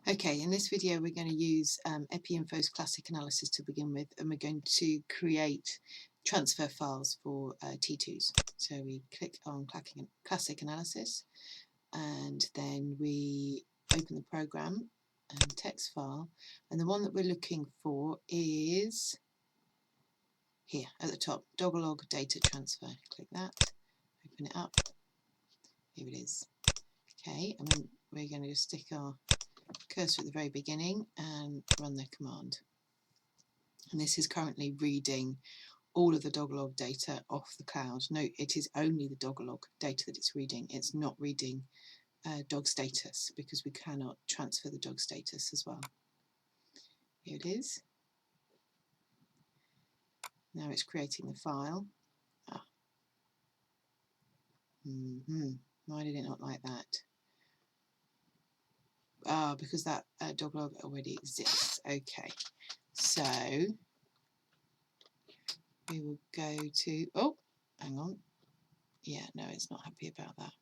Okay, in this video we're going to use EpiInfo's classic analysis to begin with, and we're going to create transfer files for T2s. So we click on classic analysis, and then we open the program and text file, and the one that we're looking for is here at the top, Dogalog data transfer. Click that, open it up, here it is. Okay, and then we're going to just stick our cursor at the very beginning and run the command. And this is currently reading all of the Dogalog data off the cloud. Note, it is only the Dogalog data that it's reading. It's not reading DogStatus, because we cannot transfer the DogStatus as well. Here it is. Now it's creating the file. Why did it not like that? Because that Dogalog already exists. Okay, so we will go to, oh, hang on. Yeah, no, it's not happy about that,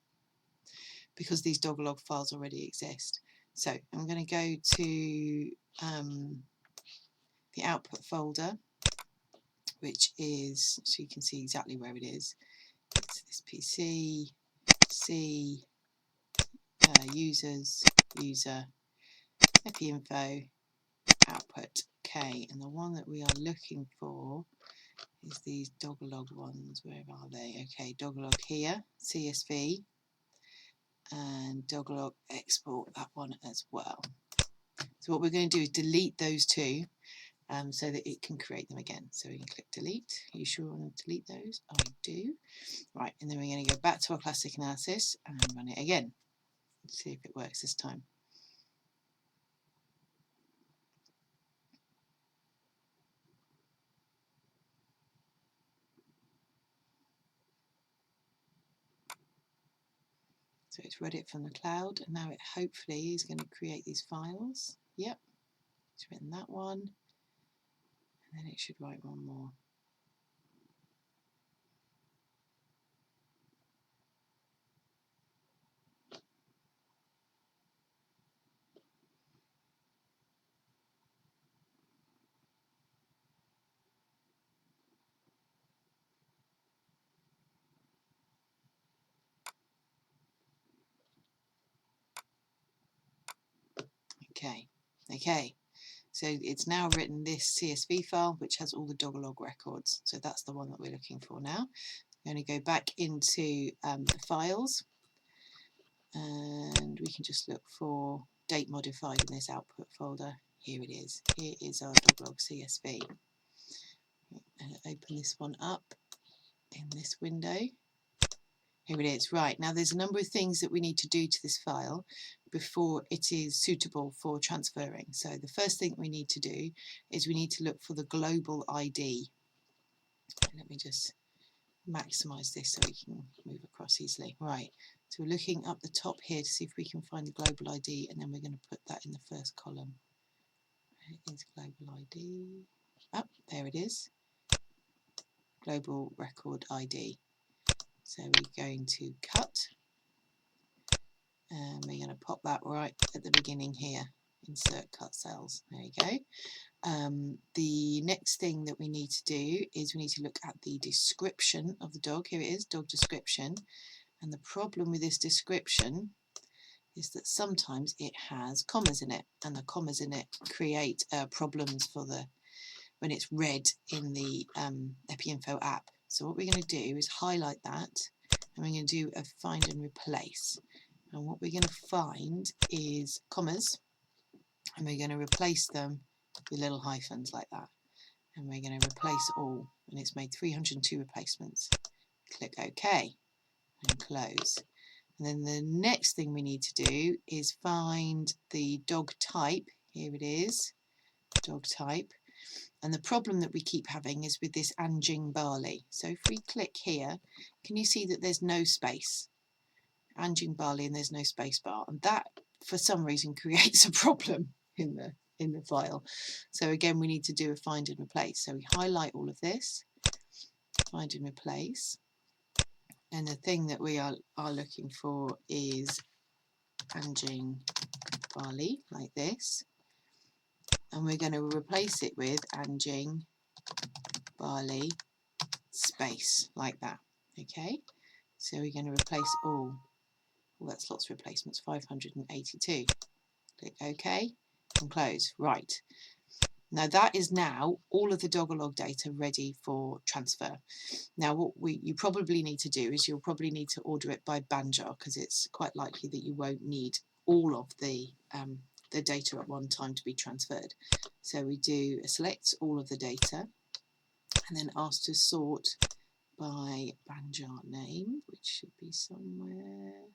because these Dogalog files already exist. So I'm going to go to the output folder, which is, so you can see exactly where it is. It's this PC, C, users, user, EpiInfo, output, K, and the one that we are looking for is these Dogalog ones. Where are they? Okay, Dogalog here, CSV, and Dogalog export that one as well. So what we're going to do is delete those two so that it can create them again. So we can click delete. Are you sure I want to delete those? I do. Right, and then we're going to go back to our classic analysis and run it again. Let's see if it works this time. So it's read it from the cloud, and now it hopefully is going to create these files. Yep, it's written that one, and then it should write one more. Okay, so it's now written this CSV file which has all the Dogalog records, so that's the one that we're looking for now. I'm going to go back into the files, and we can just look for date modified in this output folder. Here it is. Here is our Dogalog CSV. And open this one up in this window. Here it is. Right, now there's a number of things that we need to do to this file before it is suitable for transferring. So the first thing we need to do is we need to look for the global ID. Let me just maximize this so we can move across easily. Right, so we're looking up the top here to see if we can find the global ID, and then we're going to put that in the first column. It is global ID. Oh, there it is. Global record ID. So we're going to cut, and we're going to pop that right at the beginning here. Insert cut cells. There you go. The next thing that we need to do is we need to look at the description of the dog. Here it is, dog description. And the problem with this description is that sometimes it has commas in it, and the commas in it create problems for when it's read in the EpiInfo app. So what we're going to do is highlight that, and we're going to do a find and replace. And what we're going to find is commas, and we're going to replace them with little hyphens like that. And we're going to replace all, and it's made 302 replacements. Click OK and close. And then the next thing we need to do is find the dog type. Here it is, dog type. And the problem that we keep having is with this Anjing barley. So if we click here, can you see that there's no space? Anjing barley, and there's no space bar. And that, for some reason, creates a problem in the file. So again, we need to do a find and replace. So we highlight all of this, find and replace. And the thing that we are looking for is Anjing barley like this, and we're going to replace it with Anjing barley space like that. Okay, so we're going to replace all. Well, that's lots of replacements, 582. Click OK and close. Right. Now that is now all of the Dogalog data ready for transfer. Now what you probably need to do is you'll probably need to order it by Banjar, because it's quite likely that you won't need all of the data at one time to be transferred. So we do select all of the data and then ask to sort by Banjar name, which should be somewhere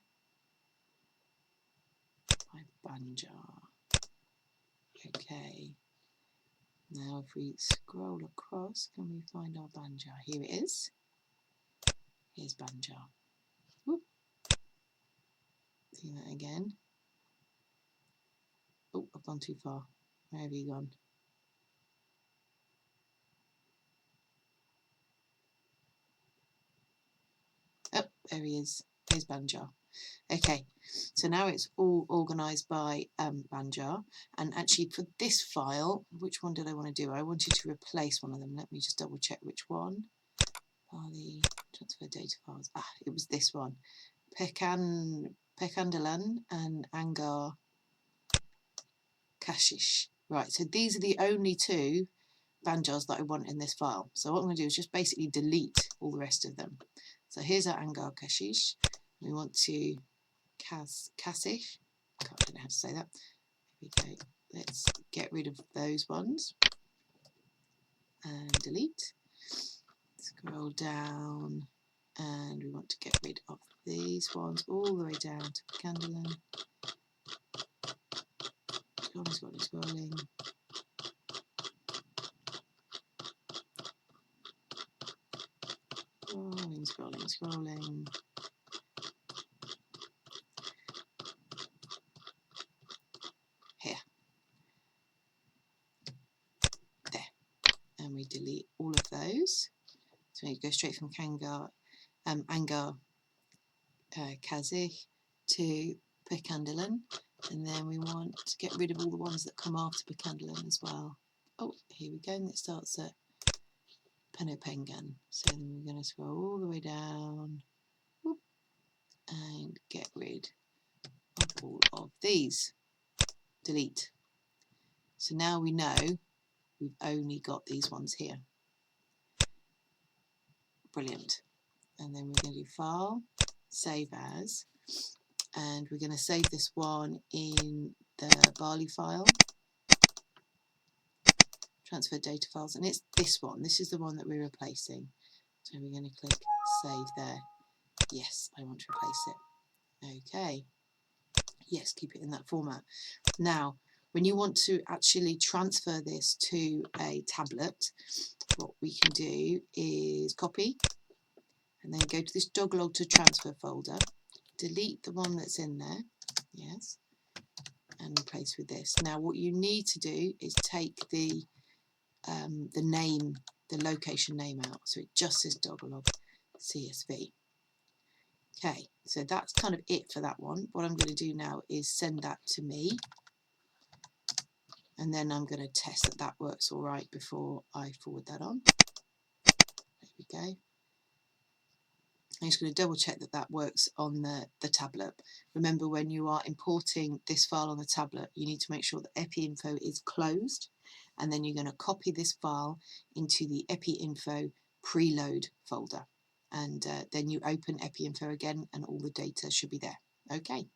by Banjar. Okay. Now if we scroll across, can we find our Banjar? Here it is. Here's Banjar. Whoop. See that again. Oh, I've gone too far. Where have you gone? Oh, there he is. Here's Banjar. Okay, so now it's all organised by Banjar, and actually for this file, which one did I want to do? I wanted to replace one of them. Let me just double check which one. Barley transfer data files. Ah, it was this one. Pekandalan and Angar Kashish. Right, so these are the only two Banjars that I want in this file. So what I'm going to do is just basically delete all the rest of them. So here's our Angar Kashish. We want to Kasish. I don't know how to say that. Here we go. Let's get rid of those ones and delete. Scroll down and we want to get rid of these ones all the way down to Pekandalan. Scrolling. Scrolling. Here. There. And we delete all of those. So we go straight from Angar Kazih to Pekandalan. And then we want to get rid of all the ones that come after Pekandalan as well. Oh, here we go. And it starts at Penopengan. So then we're going to scroll all the way down. Whoop, and get rid of all of these. Delete. So now we know we've only got these ones here. Brilliant. And then we're going to do File, Save As, and we're going to save this one in the Barley file, Transfer Data Files, and it's this one. This is the one that we're replacing. So we're going to click Save there. Yes, I want to replace it. Okay. Yes, keep it in that format. Now, when you want to actually transfer this to a tablet, what we can do is copy and then go to this Dogalog to transfer folder, delete the one that's in there, yes, and replace with this. Now what you need to do is take the name, the location name out, so it just says Dogalog CSV. Okay, so that's kind of it for that one. What I'm going to do now is send that to me, and then I'm going to test that that works all right before I forward that on. There we go. I'm just going to double check that that works on the tablet. Remember, when you are importing this file on the tablet, you need to make sure that EpiInfo is closed, and then you're going to copy this file into the EpiInfo preload folder, and then you open EpiInfo again and all the data should be there. Okay.